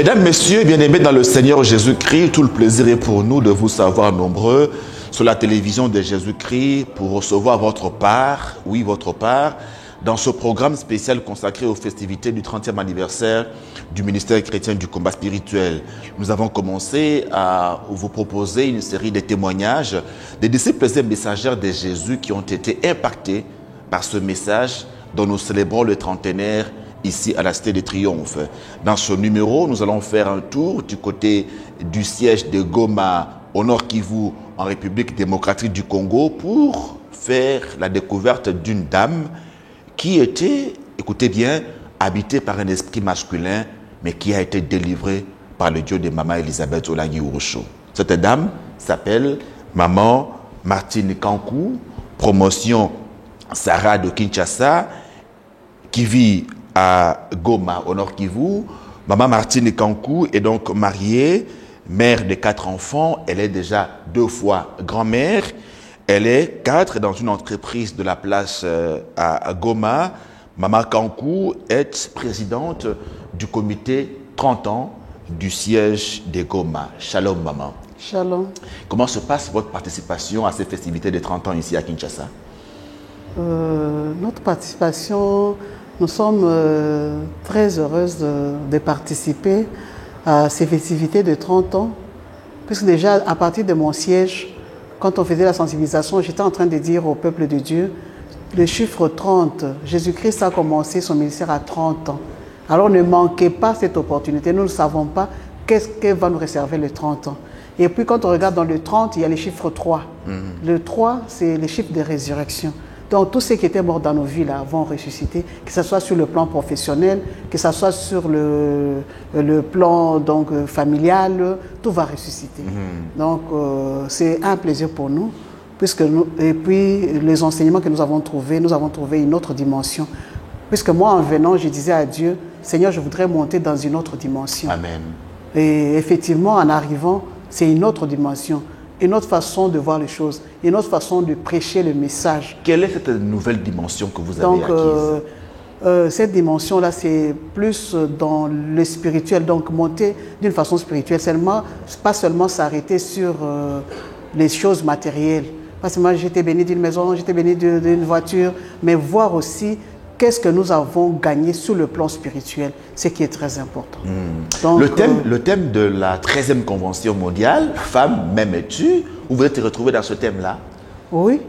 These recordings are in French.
Mesdames, Messieurs, bien-aimés dans le Seigneur Jésus-Christ, tout le plaisir est pour nous de vous savoir nombreux sur la télévision de Jésus-Christ pour recevoir votre part, oui, votre part, dans ce programme spécial consacré aux festivités du 30e anniversaire du ministère chrétien du combat spirituel. Nous avons commencé à vous proposer une série de témoignages des disciples et messagères de Jésus qui ont été impactés par ce message dont nous célébrons le trentenaire ici à la Cité des Triomphes. Dans ce numéro, nous allons faire un tour du côté du siège de Goma au Nord Kivu en République démocratique du Congo pour faire la découverte d'une dame qui était, écoutez bien, habitée par un esprit masculin mais qui a été délivrée par le Dieu de Maman Elisabeth Olangi Urusho. Cette dame s'appelle Maman Martine Kankou, promotion Sarah de Kinshasa, qui vit à Goma, au Nord Kivu. Maman Martine Kankou est donc mariée, mère de 4 enfants. Elle est déjà 2 fois grand-mère. Elle est cadre dans une entreprise de la place à Goma. Maman Kankou est présidente du comité 30 ans du siège de Goma. Shalom, maman. Shalom. Comment se passe votre participation à ces festivités de 30 ans ici à Kinshasa? Notre participation, nous sommes très heureuses de participer à ces festivités de 30 ans, puisque déjà à partir de mon siège, quand on faisait la sensibilisation, j'étais en train de dire au peuple de Dieu, le chiffre 30, Jésus-Christ a commencé son ministère à 30 ans. Alors ne manquez pas cette opportunité, nous ne savons pas qu'est-ce que va nous réserver le 30 ans. Et puis quand on regarde dans le 30, il y a le chiffre 3. Le 3, c'est le chiffre de résurrection. Donc tous ceux qui étaient morts dans nos vies là, vont ressusciter, que ce soit sur le plan professionnel, que ce soit sur le plan donc, familial, tout va ressusciter. Donc c'est un plaisir pour nous. Puisque nous, et puis les enseignements que nous avons trouvé une autre dimension. Puisque moi en venant, je disais à Dieu, Seigneur, je voudrais monter dans une autre dimension. Amen. Et effectivement, en arrivant, c'est une autre dimension. Une autre façon de voir les choses, une autre façon de prêcher le message. Quelle est cette nouvelle dimension que vous avez acquise? Cette dimension-là, c'est plus dans le spirituel, donc monter d'une façon spirituelle, pas seulement s'arrêter sur les choses matérielles. Parce que moi, j'étais béni d'une maison, j'étais béni d'une voiture, mais voir aussi qu'est-ce que nous avons gagné sur le plan spirituel, ce qui est très important. Donc, le thème de la 13e convention mondiale, Femmes, m'aimes-tu, vous êtes retrouvé dans ce thème-là? Oui,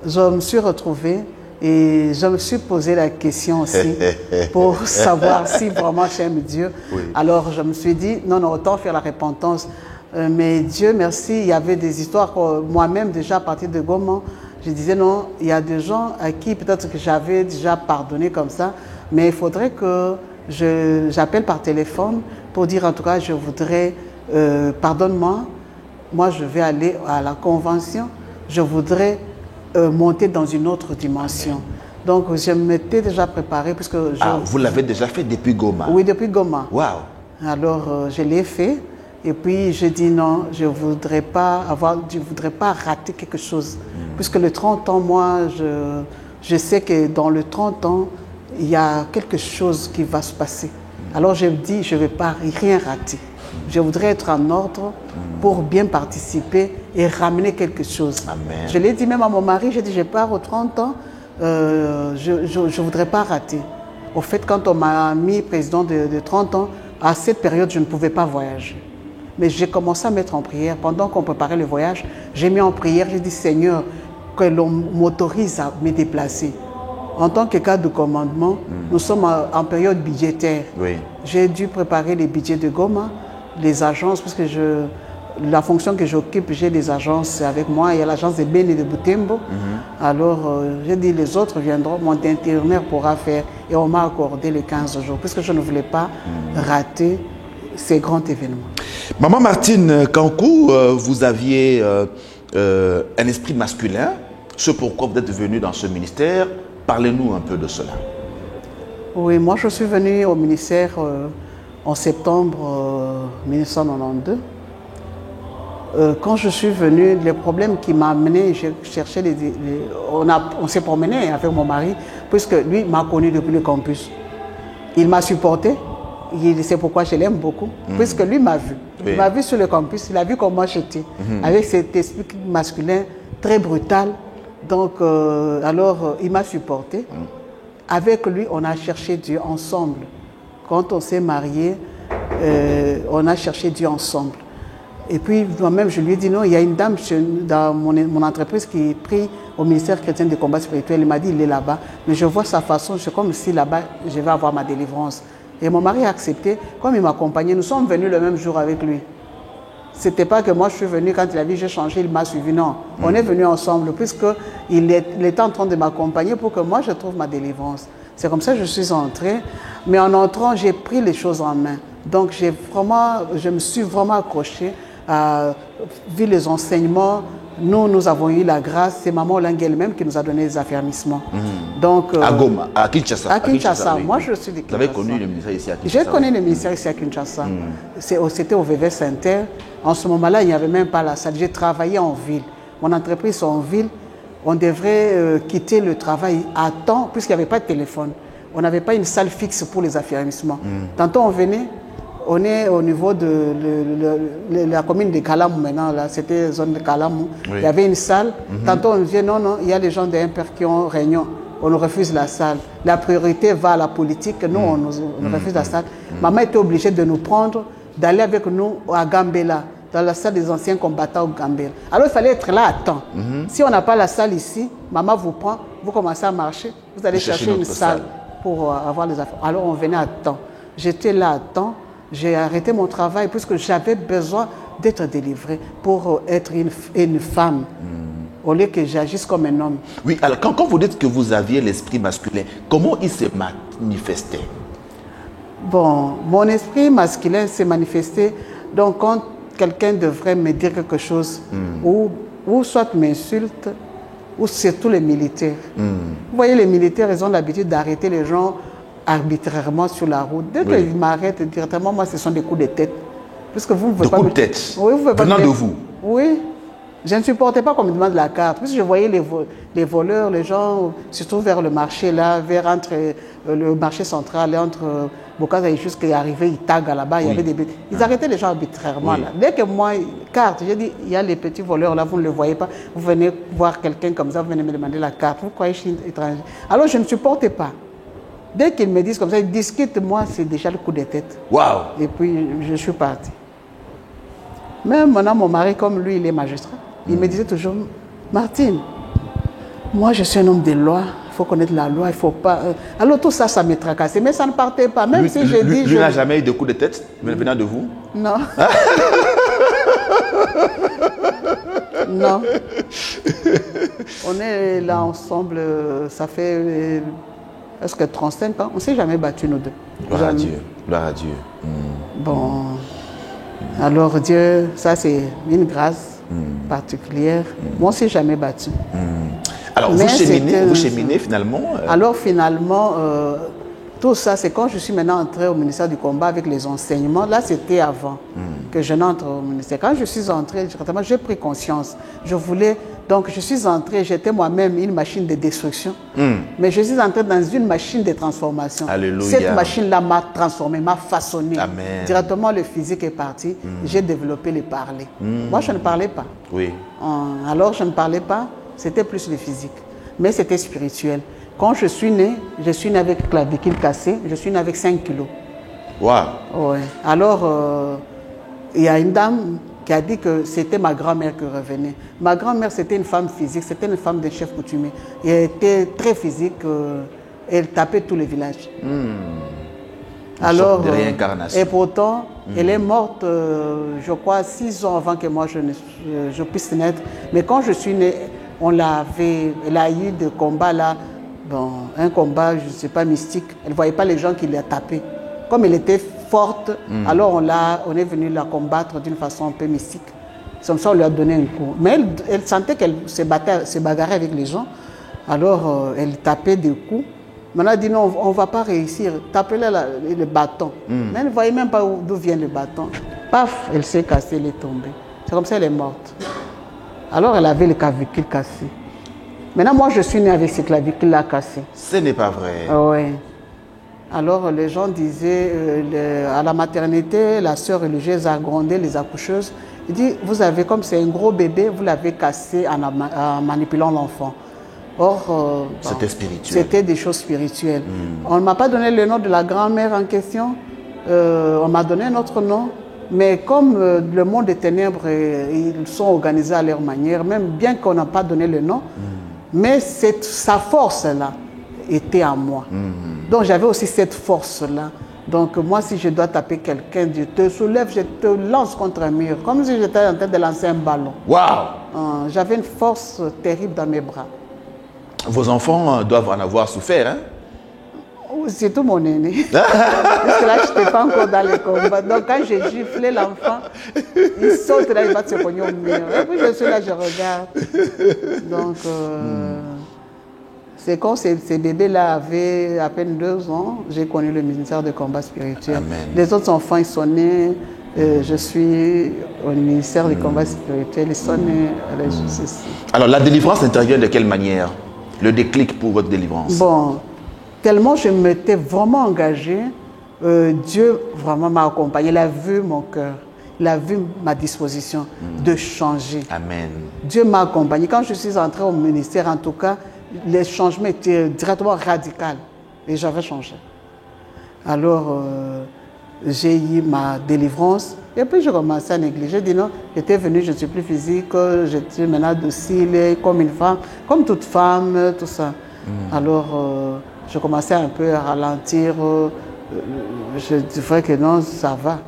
je me suis retrouvée et je me suis posé la question aussi pour savoir si vraiment j'aime Dieu. Oui. Alors je me suis dit, non, autant faire la repentance. Mais Dieu merci, il y avait des histoires, moi-même déjà à partir de Goma, je disais non, il y a des gens à qui peut-être que j'avais déjà pardonné comme ça, mais il faudrait que j'appelle par téléphone pour dire en tout cas je voudrais, pardonne-moi, moi je vais aller à la convention, je voudrais monter dans une autre dimension. Donc je m'étais déjà préparé puisque vous l'avez déjà fait depuis Goma? Oui, depuis Goma. Waouh. Alors je l'ai fait. Et puis, je dis non, je ne voudrais pas rater quelque chose. Puisque le 30 ans, moi, je sais que dans le 30 ans, il y a quelque chose qui va se passer. Alors, je me dis, je ne vais pas rien rater. Je voudrais être en ordre pour bien participer et ramener quelque chose. Amen. Je l'ai dit même à mon mari, j'ai dit, je pars aux 30 ans, je ne voudrais pas rater. Au fait, quand on m'a mis président de 30 ans, à cette période, je ne pouvais pas voyager. Mais j'ai commencé à mettre en prière. Pendant qu'on préparait le voyage, j'ai mis en prière, j'ai dit Seigneur, que l'on m'autorise à me déplacer. En tant que cadre de commandement, nous sommes en période budgétaire. Oui. J'ai dû préparer les budgets de Goma, les agences, parce que la fonction que j'occupe, j'ai des agences avec moi. Il y a l'agence de Beni et de Butembo. Alors, j'ai dit les autres viendront, mon intérimaire pourra faire. Et on m'a accordé les 15 jours, puisque je ne voulais pas rater ces grands événements. Maman Martine Kankou, vous aviez un esprit masculin, ce pourquoi vous êtes venue dans ce ministère. Parlez-nous un peu de cela. Oui, moi je suis venue au ministère en septembre 1992. Quand je suis venue, les problèmes qui m'ont amené, je cherchais on s'est promené avec mon mari, puisque lui m'a connu depuis le campus. Il m'a supporté. C'est pourquoi je l'aime beaucoup, puisque lui m'a vu. Oui. Il m'a vu sur le campus, il a vu comment j'étais, avec cet esprit masculin très brutal. Donc, il m'a supporté. Avec lui, on a cherché Dieu ensemble. Quand on s'est mariés, on a cherché Dieu ensemble. Et puis, moi-même, je lui ai dit non, il y a une dame dans mon entreprise qui prie au ministère chrétien des combats spirituels. Il m'a dit, il est là-bas. Mais je vois sa façon, c'est comme si là-bas, je vais avoir ma délivrance. Et mon mari a accepté. Comme il m'accompagnait, nous sommes venus le même jour avec lui. C'était pas que moi, je suis venu, quand il a vu, j'ai changé, il m'a suivi. Non, on est venus ensemble, puisqu'il était en train de m'accompagner pour que moi, je trouve ma délivrance. C'est comme ça que je suis entrée. Mais en entrant, j'ai pris les choses en main. Donc, je me suis vraiment accrochée. Vu les enseignements, nous avons eu la grâce, c'est Maman Olengue elle-même qui nous a donné les affermissements. Donc, à Goma, à Kinshasa. À Kinshasa, oui. Moi je suis de Kinshasa. Vous avez connu le ministère ici à Kinshasa? J'ai connu le ministère ici à Kinshasa. C'était au VV Saint-Terre. En ce moment-là, il n'y avait même pas la salle. J'ai travaillé en ville. Mon entreprise est en ville. On devrait quitter le travail à temps, puisqu'il n'y avait pas de téléphone. On n'avait pas une salle fixe pour les affermissements. Tantôt on venait. On est au niveau de la commune de Kalamou maintenant, là, c'était zone de Kalamou. Oui. Il y avait une salle. Tantôt on dit non, il y a les gens de Imper qui ont réunion. On nous refuse la salle. La priorité va à la politique. Nous, on nous refuse la salle. Maman était obligée de nous prendre, d'aller avec nous à Gambela, dans la salle des anciens combattants au Gambela. Alors il fallait être là à temps. Si on n'a pas la salle ici, maman vous prend, vous commencez à marcher, vous allez chercher une salle pour avoir les affaires. Alors on venait à temps. J'étais là à temps. J'ai arrêté mon travail puisque j'avais besoin d'être délivrée pour être une femme, au lieu que j'agisse comme un homme. Oui, alors quand vous dites que vous aviez l'esprit masculin, comment il se manifestait? Bon, mon esprit masculin s'est manifesté donc quand quelqu'un devrait me dire quelque chose, ou soit m'insulte, ou surtout les militaires. Vous voyez, les militaires, ils ont l'habitude d'arrêter les gens arbitrairement sur la route. Dès qu'ils m'arrêtent directement, moi, ce sont des coups de tête. Puisque vous ne pouvez pas coups de tête? Oui, vous pouvez pas. Venant de vous? Oui. Je ne supportais pas qu'on me demande la carte. Puisque je voyais les voleurs, les gens, surtout vers le marché, là, entre le marché central et entre Bokaza et jusqu'à arriver, ils taguent là-bas, il y avait des... Ils arrêtaient les gens arbitrairement, là. Dès que moi, carte, j'ai dit, il y a les petits voleurs, là, vous ne le voyez pas. Vous venez voir quelqu'un comme ça, vous venez me demander la carte. Vous croyez que je suis étranger? Alors, je ne supportais pas. Dès qu'ils me disent comme ça, ils discutent, moi, c'est déjà le coup de tête. Waouh! Et puis, je suis partie. Même maintenant, mon mari, comme lui, il est magistrat, il me disait toujours, Martine, moi, je suis un homme de loi, il faut connaître la loi, il ne faut pas... Alors, tout ça, ça me tracassait, mais ça ne partait pas. Même si j'ai dit... Lui n'a jamais eu de coup de tête venant de vous? Non. Non. On est là ensemble, ça fait... presque 35 ans, on ne s'est jamais battus, nous deux. Gloire à Dieu. Gloire à Dieu. Bon, alors Dieu, ça c'est une grâce particulière. Moi, on ne s'est jamais battu. Alors, vous cheminez finalement Alors finalement, tout ça, c'est quand je suis maintenant entrée au ministère du combat avec les enseignements. Là, c'était avant que je n'entre au ministère. Quand je suis entrée, j'ai pris conscience. Je voulais... Donc, je suis entrée, j'étais moi-même une machine de destruction. Mais je suis entrée dans une machine de transformation. Alléluia. Cette machine-là m'a transformé, m'a façonné. Amen. Directement, le physique est parti. J'ai développé le parler. Moi, je ne parlais pas. Oui. Alors, je ne parlais pas. C'était plus le physique. Mais c'était spirituel. Quand je suis née avec clavicule cassée. Je suis née avec 5 kilos. Waouh. Ouais. Alors, il y a une dame qui a dit que c'était ma grand-mère qui revenait. Ma grand-mère, c'était une femme physique, c'était une femme de chef coutumier. Elle était très physique, elle tapait tous les villages. Alors, de réincarnation. Et pourtant, elle est morte, je crois, 6 ans avant que moi je puisse naître. Mais quand je suis née, elle a eu des combats là, bon, un combat, je ne sais pas, mystique. Elle ne voyait pas les gens qui la tapaient. Comme elle était forte, alors on est venu la combattre d'une façon un peu mystique. Comme ça, on lui a donné un coup. Mais elle sentait qu'elle se bagarrait avec les gens. Alors, elle tapait des coups. Maintenant, elle dit non, on ne va pas réussir. Tapez-la le bâton. Mais elle ne voyait même pas d'où vient le bâton. Paf, elle s'est cassée, elle est tombée. C'est comme ça qu'elle est morte. Alors, elle avait le clavicule cassé. Maintenant, moi, je suis née avec ce clavicule-là cassé. Ce n'est pas vrai. Oui. Alors les gens disaient, à la maternité, la sœur religieuse a grondé les accoucheuses. Il dit, vous avez, comme c'est un gros bébé, vous l'avez cassé en manipulant l'enfant. Or, c'était spirituel. C'était des choses spirituelles. On ne m'a pas donné le nom de la grand-mère en question. On m'a donné un autre nom. Mais comme le monde des ténèbres, ils sont organisés à leur manière, même bien qu'on n'a pas donné le nom, mais sa force-là était en moi. Donc j'avais aussi cette force-là. Donc moi, si je dois taper quelqu'un, je te soulève, je te lance contre un mur, comme si j'étais en train de lancer un ballon. Waouh! J'avais une force terrible dans mes bras. Vos enfants doivent en avoir souffert, hein? Surtout mon aîné. Parce que là, je n'étais pas encore dans les combats. Donc quand j'ai giflé l'enfant, il saute là, il va se cogner au mur. Et puis je suis là, je regarde. Donc, c'est quand ces bébés-là avaient à peine 2 ans, j'ai connu le ministère de combat spirituel. Amen. Les autres enfants, ils sont nés. Je suis au ministère du combat spirituel. Ils sont nés à la justice. Alors, la délivrance intervient de quelle manière? Le déclic pour votre délivrance? Bon, tellement je m'étais vraiment engagée, Dieu vraiment m'a accompagnée. Il a vu mon cœur, il a vu ma disposition de changer. Amen. Dieu m'a accompagnée. Quand je suis entrée au ministère, en tout cas, les changements étaient directement radicaux et j'avais changé. Alors, j'ai eu ma délivrance et puis je commençais à négliger. J'ai dit non, j'étais venue, je ne suis plus physique, je suis maintenant docile, comme une femme, comme toute femme, tout ça. Alors, je commençais un peu à ralentir. Je dirais que non, ça va.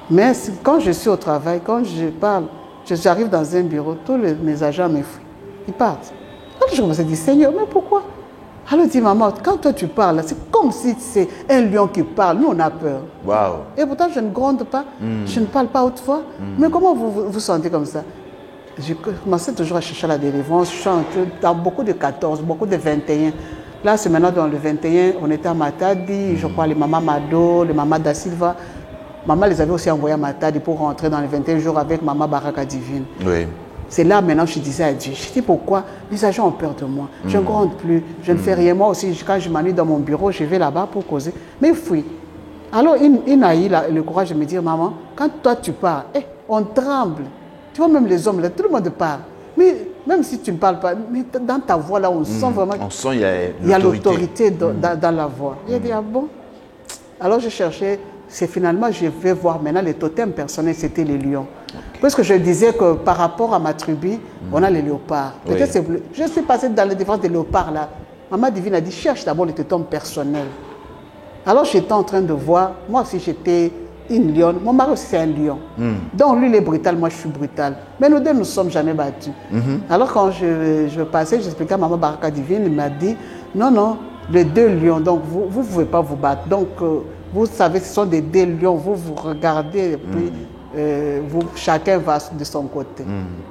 Mais quand je suis au travail, quand je parle, j'arrive dans un bureau, tous mes agents me fuient. Ils partent. Alors je commence à dire, Seigneur, mais pourquoi? Alors il dit, maman, quand toi tu parles, c'est comme si c'est un lion qui parle. Nous, on a peur. Wow. Et pourtant, je ne gronde pas, je ne parle pas autrefois. Mais comment vous sentez comme ça? Je commençais toujours à chercher la délivrance. Je chante dans beaucoup de 14, beaucoup de 21. Là, c'est maintenant dans le 21, on était à Matadi, je crois les mamans Mado, les mamans Da Silva. Maman les avait aussi envoyés à Matadi pour rentrer dans les 21 jours avec maman Baraka Divine. Oui. C'est là maintenant que je disais à Dieu, je dis pourquoi les agents ont peur de moi. Je ne gronde plus, je ne fais rien. Moi aussi, quand je m'ennuie dans mon bureau, je vais là-bas pour causer. Mais il fuit. Alors il a eu le courage de me dire, maman, quand toi tu parles, on tremble. Tu vois, même les hommes, là, tout le monde parle. Mais même si tu ne parles pas, mais dans ta voix, là, on sent vraiment... On sent il y a l'autorité dans la voix. J'ai dit, ah bon? Alors je cherchais, c'est finalement, je vais voir maintenant les totems personnels, c'était les lions. Parce que je disais que par rapport à ma tribu, on a les léopards. Peut-être c'est bleu. Je suis passée dans la défense des léopards, là. Maman Divine a dit, cherche d'abord les totems personnels. Alors j'étais en train de voir, moi aussi j'étais une lionne, mon mari aussi c'est un lion. Donc lui il est brutal, moi je suis brutal. Mais nous deux nous ne sommes jamais battus. Alors quand je passais, j'expliquais à maman Baraka Divine, il m'a dit, non, les 2 lions, donc vous ne pouvez pas vous battre. Donc vous savez, ce sont des 2 lions, vous regardez et puis chacun va de son côté.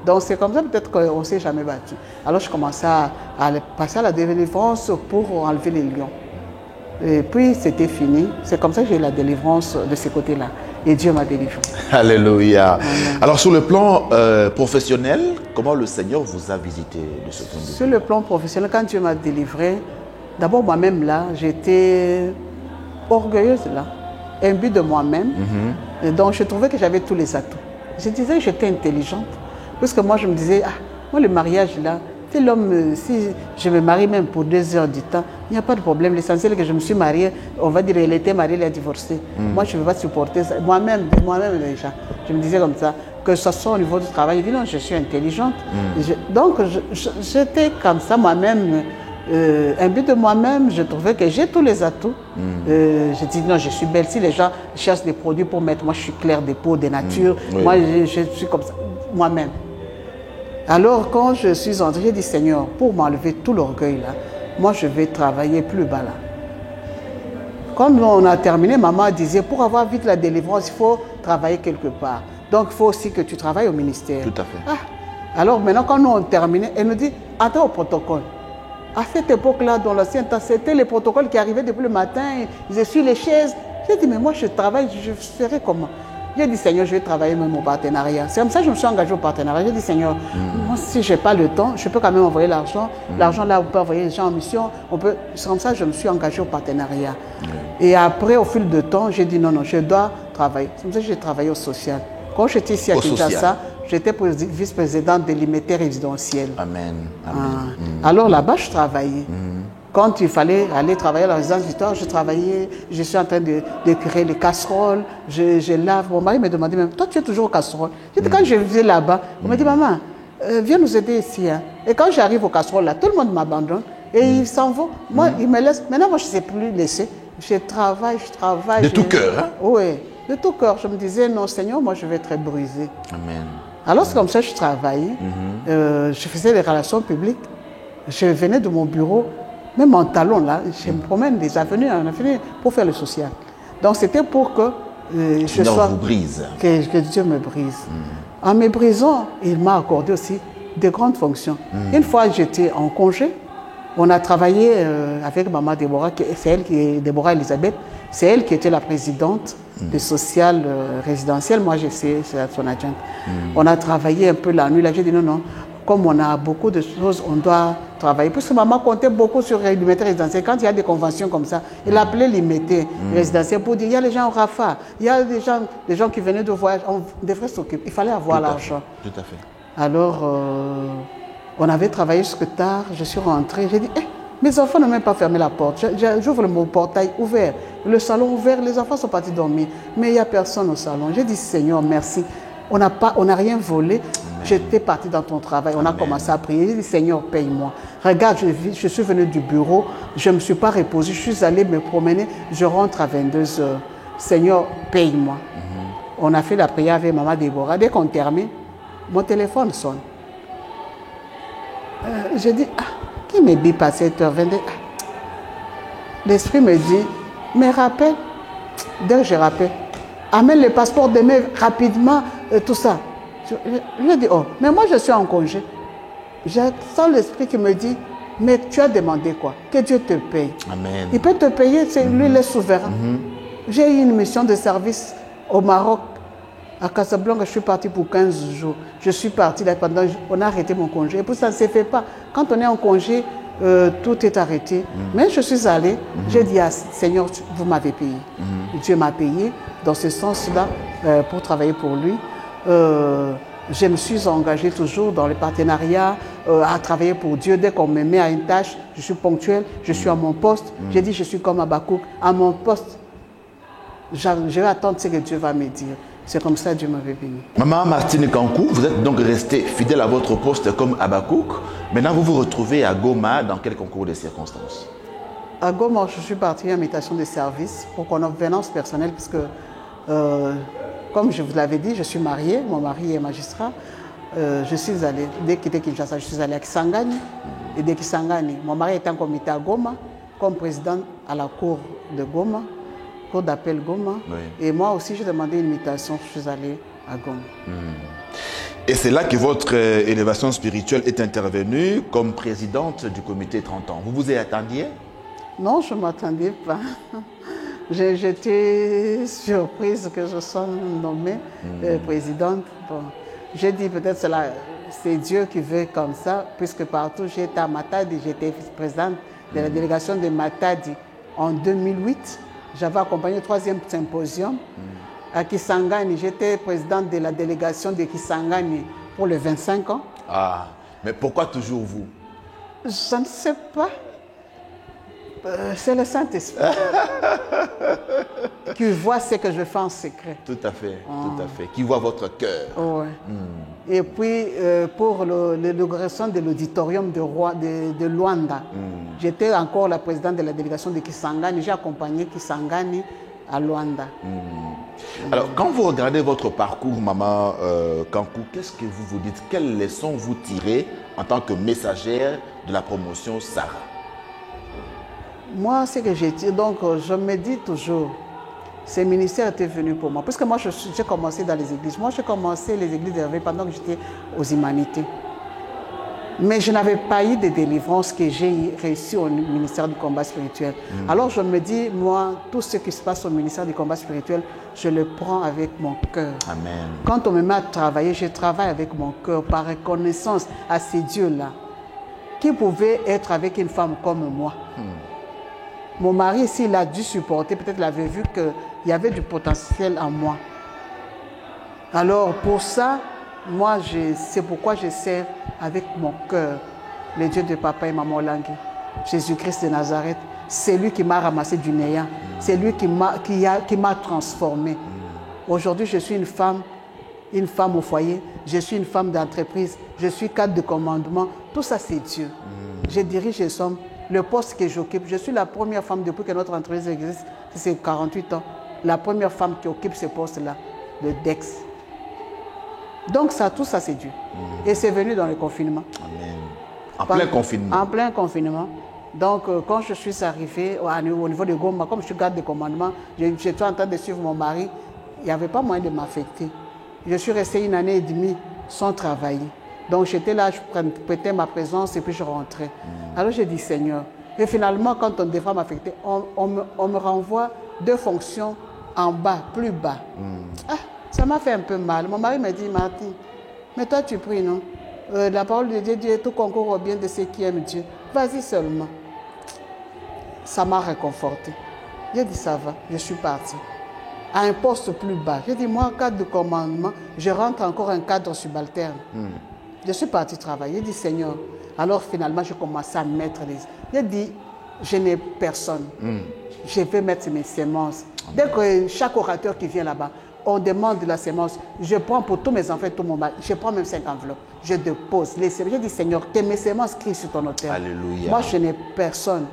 Donc c'est comme ça peut-être qu'on ne s'est jamais battu. Alors je commençais à passer à la délivrance pour enlever les lions. Et puis c'était fini. C'est comme ça que j'ai eu la délivrance de ce côté-là. Et Dieu m'a délivré. Alléluia. Alors sur le plan professionnel, comment le Seigneur vous a visité de ce point de vue? Sur le plan professionnel, quand Dieu m'a délivré, d'abord moi-même là, j'étais orgueilleuse là, imbue de moi-même. Et donc je trouvais que j'avais tous les atouts. Je disais que j'étais intelligente. Parce que moi je me disais, moi le mariage là, c'est l'homme, si je me marie même pour 2 heures du temps, il n'y a pas de problème. L'essentiel est que je me suis mariée, on va dire elle était mariée, elle a divorcé. Moi je ne veux pas supporter ça. Moi-même déjà, je me disais comme ça, que ce soit au niveau du travail, je dis non, je suis intelligente. Donc j'étais comme ça moi-même. Imbue de moi-même, je trouvais que j'ai tous les atouts. Je dis non, je suis belle. Si les gens cherchent des produits pour mettre, moi je suis claire des peaux, des natures. Moi je suis comme ça, moi-même. Alors quand je suis entrée, j'ai dit Seigneur, pour m'enlever tout l'orgueil là, moi je vais travailler plus bas là. Quand on a terminé, maman disait pour avoir vite la délivrance, il faut travailler quelque part. Donc il faut aussi que tu travailles au ministère. Tout à fait. Alors maintenant quand nous on terminé, elle nous dit attends au protocole. À cette époque-là, dans l'ancien temps, c'était les protocoles qui arrivaient depuis le matin, ils essuient les chaises. J'ai dit, mais moi je travaille, je ferai comment? J'ai dit, Seigneur, je vais travailler même au partenariat. C'est comme ça que je me suis engagée au partenariat. J'ai dit, Seigneur, moi, si je n'ai pas le temps, je peux quand même envoyer l'argent. L'argent, là, on peut envoyer les gens en mission. C'est comme ça que je me suis engagée au partenariat. Et après, au fil du temps, j'ai dit, non, non, je dois travailler. C'est comme ça que j'ai travaillé au social. Quand j'étais ici à Kinshasa, j'étais vice-présidente de l'IMET résidentiel. Amen. Alors là-bas, je travaillais. Quand il fallait aller travailler à la résidence Victoire, je travaillais, je suis en train de créer les casseroles, je lave. Mon mari me demandait même, toi tu es toujours aux casseroles. Quand je vivais là-bas, on me dit, maman, viens nous aider ici. Hein. Et quand j'arrive aux casseroles, là, tout le monde m'abandonne et ils s'en vont. Moi, ils me laissent. Maintenant, moi, je ne sais plus laisser. Je travaille. De tout cœur, hein? Oui, de tout cœur. Je me disais, non, Seigneur, moi, je vais être brisée. Amen. Alors, c'est comme ça que je travaillais. Je faisais les relations publiques. Je venais de mon bureau. Même en talon, là, je me promène des avenues pour faire le social. Donc, c'était pour que je sois... vous brise. Que Dieu me brise. En me brisant, il m'a accordé aussi de grandes fonctions. Une fois, j'étais en congé. On a travaillé avec maman Déborah, c'est elle qui est Déborah Elisabeth. C'est elle qui était la présidente du social résidentiel. Moi, c'est son adjointe. On a travaillé un peu la nuit. Là, j'ai dit non, non. Comme on a beaucoup de choses, on doit travailler. Puisque maman comptait beaucoup sur l'IMET résidentiel. Quand il y a des conventions comme ça, il appelait l'IMET résidentiel pour dire il y a les gens au Rafa, il y a des gens qui venaient de voyage, on devrait s'occuper. Il fallait avoir l'argent. Tout à fait. Alors, on avait travaillé jusque tard. Je suis rentrée. J'ai dit, mes enfants n'ont même pas fermé la porte. J'ouvre mon portail ouvert, le salon ouvert, les enfants sont partis dormir. Mais il n'y a personne au salon. J'ai dit, Seigneur, merci. On n'a rien volé. J'étais partie dans ton travail. On a commencé à prier. J'ai dit, Seigneur, paye-moi. Regarde, je suis venue du bureau. Je ne me suis pas reposée. Je suis allée me promener. Je rentre à 22h. Seigneur, paye-moi. On a fait la prière avec maman Déborah. Dès qu'on termine, mon téléphone sonne. Je dis, qui me bip à 7h22? L'esprit me dit, mais rappelle. Dès que je rappelle, amène le passeport demain rapidement, tout ça. Je dis, oh, mais moi je suis en congé. Je sens l'esprit qui me dit, mais tu as demandé quoi? Que Dieu te paye. Amen. Il peut te payer, c'est lui le souverain. J'ai eu une mission de service au Maroc, à Casablanca. Je suis partie pour 15 jours. Je suis partie là pendant, on a arrêté mon congé. Et puis ça ne se fait pas. Quand on est en congé, tout est arrêté. Mais je suis allée, j'ai dit, Seigneur, vous m'avez payé. Dieu m'a payé dans ce sens-là pour travailler pour lui. Je me suis engagée toujours dans les partenariats, à travailler pour Dieu. Dès qu'on me met à une tâche, je suis ponctuelle, je suis à mon poste. J'ai dit, je suis comme Habakkuk, à mon poste. Je vais attendre ce que Dieu va me dire. C'est comme ça que Dieu m'avait béni. Maman Martine Kankou, vous êtes donc restée fidèle à votre poste comme Habakkuk. Maintenant, vous vous retrouvez à Goma. Dans quel concours de circonstances? À Goma, je suis partie en invitation de service pour convenance personnelle, puisque, comme je vous l'avais dit, je suis mariée, mon mari est magistrat. Je suis allée, dès qu'il était Kinshasa, je suis allée à Kisangani. Et dès Kisangani, mon mari était en comité à Goma, comme président à la cour de Goma, cour d'appel Goma. Oui. Et moi aussi, j'ai demandé une invitation, je suis allée à Goma. Et c'est là que votre élévation spirituelle est intervenue comme présidente du comité 30 ans. Vous vous y attendiez? Non, je ne m'attendais pas. J'étais surprise que je sois nommée présidente. Bon, j'ai dit peut-être c'est Dieu qui veut comme ça, puisque partout j'étais à Matadi, j'étais vice-présidente de la délégation de Matadi en 2008. J'avais accompagné le 3e symposium à Kisangani. J'étais présidente de la délégation de Kisangani pour les 25 ans. Ah, mais pourquoi toujours vous? Je ne sais pas. C'est le Saint-Esprit qui voit ce que je fais en secret. Tout à fait, tout à fait. Qui voit votre cœur. Ouais. Et puis, pour l'inauguration de l'auditorium de Luanda, j'étais encore la présidente de la délégation de Kisangani. J'ai accompagné Kisangani à Luanda. Alors, quand vous regardez votre parcours, maman Kankou, qu'est-ce que vous vous dites? Quelles leçons vous tirez en tant que messagère de la promotion Sarah? Moi, ce que j'ai dit, donc je me dis toujours, ce ministère était venu pour moi. Parce que moi, j'ai commencé dans les églises. Moi, j'ai commencé les églises d'Hervé pendant que j'étais aux humanités. Mais je n'avais pas eu de délivrance que j'ai réussi au ministère du combat spirituel. Alors je me dis, moi, tout ce qui se passe au ministère du combat spirituel, je le prends avec mon cœur. Amen. Quand on me met à travailler, je travaille avec mon cœur par reconnaissance à ces dieux-là qui pouvaient être avec une femme comme moi. Mon mari, s'il a dû supporter, peut-être il avait vu qu'il y avait du potentiel en moi. Alors pour ça, moi, c'est pourquoi je sers avec mon cœur le Dieu de papa et maman Langui, Jésus-Christ de Nazareth. C'est lui qui m'a ramassé du néant. C'est lui qui m'a transformé. Aujourd'hui, je suis une femme au foyer. Je suis une femme d'entreprise. Je suis cadre de commandement. Tout ça, c'est Dieu. Je dirige les hommes. Le poste que j'occupe, je suis la première femme depuis que notre entreprise existe. C'est 48 ans. La première femme qui occupe ce poste-là, le DEX. Donc tout ça, c'est Dieu. Et c'est venu dans le confinement. Amen. En plein confinement. En plein confinement. Donc, quand je suis arrivée au niveau de Goma, comme je suis garde de commandement, j'étais en train de suivre mon mari, il n'y avait pas moyen de m'affecter. Je suis restée 1 année et demie sans travailler. Donc, j'étais là, je prêtais ma présence et puis je rentrais. Alors, j'ai dit, Seigneur. Et finalement, quand on devra m'affecter, on me renvoie 2 fonctions en bas, plus bas. Ah, ça m'a fait un peu mal. Mon mari m'a dit, Martine, mais toi tu pries, non? La parole de Dieu dit, tout concourt au bien de ceux qui aiment Dieu. Vas-y seulement. Ça m'a réconforté. J'ai dit, ça va, je suis partie. À un poste plus bas. J'ai dit, moi, en cadre de commandement, je rentre encore un cadre subalterne. Je suis partie travailler. J'ai dit, Seigneur. Alors finalement, je commençais à mettre les... J'ai dit, je n'ai personne. Je vais mettre mes semences. Dès que chaque orateur qui vient là-bas, on demande de la sémence, je prends pour tous mes enfants, tout mon mari, je prends même 5 enveloppes, je dépose les semences. Je dis, Seigneur, que mes semences crient sur ton autel. Alléluia. Moi, je n'ai personne.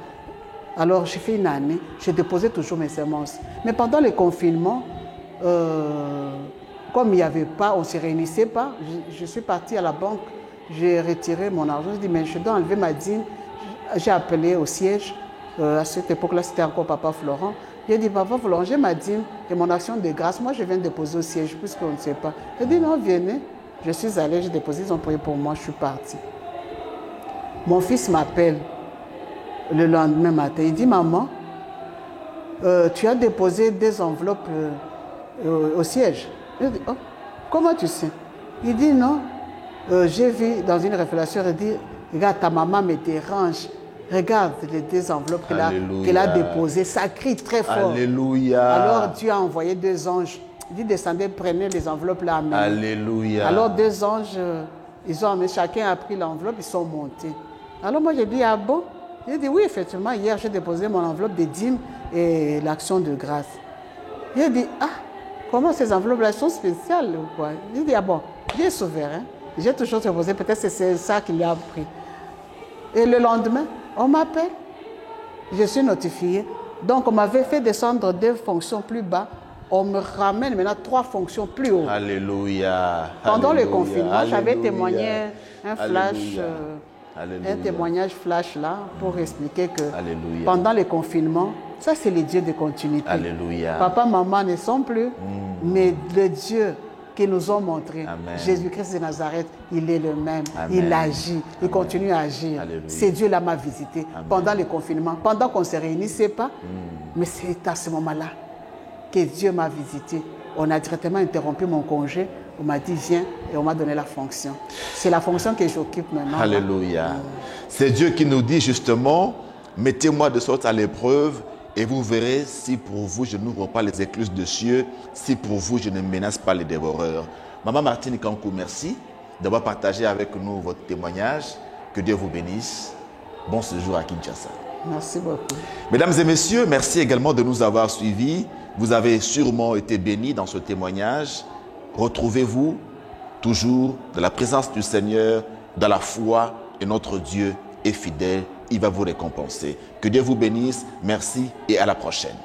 Alors, j'ai fait 1 année, je déposais toujours mes semences. Mais pendant le confinement, comme il n'y avait pas, on ne se réunissait pas, je suis partie à la banque, j'ai retiré mon argent, je dis, mais je dois enlever ma dîme. J'ai appelé au siège, à cette époque-là, c'était encore Papa Florent. J'ai dit, Papa Florent, j'ai ma dîme et mon action de grâce. Moi, je viens de déposer au siège, puisqu'on ne sait pas. Il dit, non, venez. Je suis allée, j'ai déposé, ils ont prié pour moi, je suis partie. Mon fils m'appelle le lendemain matin. Il dit, maman, tu as déposé des enveloppes au siège. Je dis, oh, comment tu sais? Il dit, non, j'ai vu dans une révélation, il dit, regarde, ta maman me dérange. Regarde les 2 enveloppes qu'elle a déposées. Ça crie très fort. Alléluia. Alors Dieu a envoyé 2 anges. Il dit, descendez, prenez les enveloppes là. Alléluia. Alors 2 anges, chacun a pris l'enveloppe, ils sont montés. Alors moi j'ai dit, ah bon? J'ai dit, oui, effectivement, hier j'ai déposé mon enveloppe de dîmes et l'action de grâce. J'ai dit, ah, comment ces enveloppes-là sont spéciales ou quoi? J'ai dit, ah bon, Dieu est souverain. J'ai toujours déposé, peut-être c'est ça qu'il a pris. Et le lendemain, on m'appelle. Je suis notifiée. Donc, on m'avait fait descendre 2 fonctions plus bas. On me ramène maintenant 3 fonctions plus haut. Alléluia. Pendant Alléluia. le confinement, j'avais témoigné un flash, Alléluia. un témoignage flash là pour expliquer que Alléluia. pendant le confinement, ça c'est le Dieu de continuité. Alléluia. Papa, maman ne sont plus, mais le Dieu qui nous ont montré, Jésus-Christ de Nazareth, il est le même. Amen. Il agit, il continue à agir. C'est Dieu-là m'a visité pendant le confinement, pendant qu'on ne se réunissait pas. Mais c'est à ce moment-là que Dieu m'a visité. On a directement interrompu mon congé. On m'a dit viens et on m'a donné la fonction. C'est la fonction que j'occupe maintenant. Alléluia. C'est Dieu qui nous dit justement, mettez-moi de sorte à l'épreuve et vous verrez si pour vous je n'ouvre pas les écluses de cieux, si pour vous je ne menace pas les dévoreurs. Maman Martine Kankou, merci d'avoir partagé avec nous votre témoignage. Que Dieu vous bénisse. Bon séjour à Kinshasa. Merci beaucoup. Mesdames et messieurs, merci également de nous avoir suivis. Vous avez sûrement été bénis dans ce témoignage. Retrouvez-vous toujours dans la présence du Seigneur, dans la foi, et notre Dieu est fidèle. Il va vous récompenser. Que Dieu vous bénisse. Merci et à la prochaine.